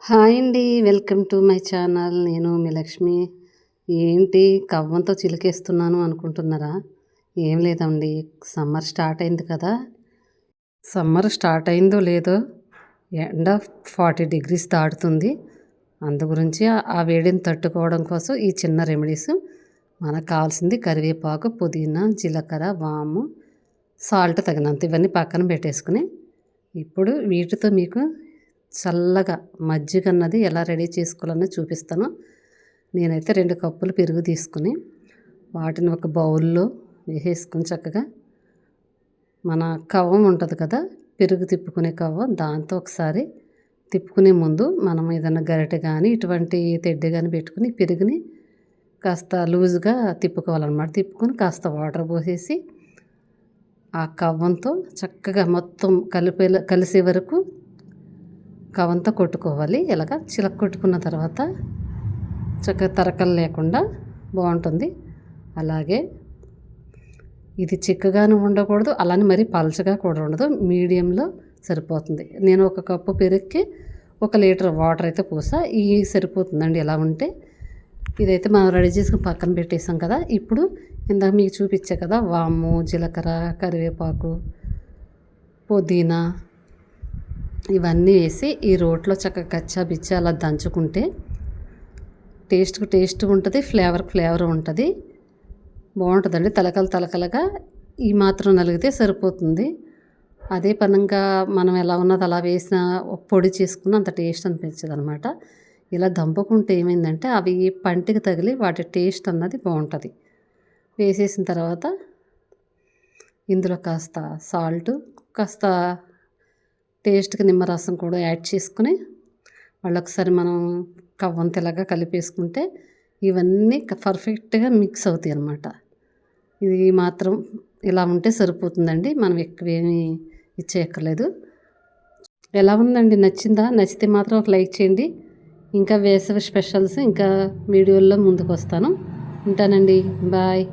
Hi అండి. Welcome to my channel. నేను మీ లక్ష్మి. ఏంటి కవ్వంతో చిలికేస్తున్నాను అనుకుంటున్నారా? ఏం లేదండి. సమ్మర్ స్టార్ట్ అయింది కదా! సమ్మర్ స్టార్ట్ అయిందో లేదో ఎండ 40 డిగ్రీస్ దాటుతుంది. అందు గురించి ఆ వేడిని తట్టుకోవడం కోసం ఈ చిన్న రెమెడీస్. మనకు కావాల్సింది కరివేపాకు, పుదీనా, జీలకర్ర, వాము, సాల్ట్ తగినంత ఇవన్నీ పక్కన పెట్టేసుకుని ఇప్పుడు వీటితో మీకు చల్లగా మజ్జిగ అన్నది ఎలా రెడీ చేసుకోవాలన్నది చూపిస్తాను. నేనైతే 2 కప్పులు పెరుగు తీసుకుని వాటిని ఒక బౌల్లో వేసేసుకుని చక్కగా మన కవ్వం ఉంటుంది కదా, పెరుగు తిప్పుకునే కవ్వం, దాంతో ఒకసారి తిప్పుకునే ముందు మనం ఏదైనా గరిటె కానీ ఇటువంటి తెడ్డె కానీ పెట్టుకుని పెరుగుని కాస్త లూజుగా తిప్పుకోవాలన్నమాట. తిప్పుకొని కాస్త వాటర్ పోసేసి ఆ కవ్వంతో చక్కగా మొత్తం కలిసే వరకు కవ్వంతో కొట్టుకోవాలి. ఇలాగ చిలక కొట్టుకున్న తర్వాత చక్కగా తరకలు లేకుండా బాగుంటుంది. అలాగే ఇది చిక్కగాను ఉండకూడదు, అలానే మరి పలచగా కూడా ఉండదు, మీడియంలో సరిపోతుంది. నేను 1 కప్పు పెరుగుకి 1 లీటర్ వాటర్ అయితే పోసా. ఇవి సరిపోతుందండి. ఎలా ఉంటే ఇదైతే మనం రెడీ చేసుకుని పక్కన పెట్టేసాం కదా. ఇప్పుడు ఇందాక మీకు చూపించా కదా, వాము, జీలకర్ర, కరివేపాకు, పుదీనా ఇవన్నీ వేసి ఈ రోట్లో చక్కగా కచ్చా బిచ్చా అలా దంచుకుంటే టేస్ట్ ఉంటుంది, ఫ్లేవర్ ఉంటుంది, బాగుంటుందండి. తలకలుగా ఈ మాత్రం నలిగితే సరిపోతుంది. అదే పనంగా మనం ఎలా ఉన్నది అలా వేసిన పొడి చేసుకున్న అంత టేస్ట్ అనిపించదు అనమాట. ఇలా దంపుకుంటే ఏమైందంటే అవి పంటికి తగిలి వాటి టేస్ట్ అన్నది బాగుంటుంది. వేసేసిన తర్వాత ఇందులో కాస్త సాల్ట్, కాస్త టేస్ట్కి నిమ్మరసం కూడా యాడ్ చేసుకుని మళ్ళీ ఒకసారి మనం కవ్వంతలాగా కలిపేసుకుంటే ఇవన్నీ పర్ఫెక్ట్గా మిక్స్ అవుతాయి అన్నమాట. ఇది మాత్రం ఇలా ఉంటే సరిపోతుందండి. మనం ఎక్కువేమీ ఇచ్చేయక్కర్లేదు. ఎలా ఉందండి? నచ్చిందా? నచ్చితే మాత్రం ఒక లైక్ చేయండి. ఇంకా వేసవి స్పెషల్స్ ఇంకా వీడియోల్లో ముందుకు వస్తాను. ఉంటానండి. బాయ్.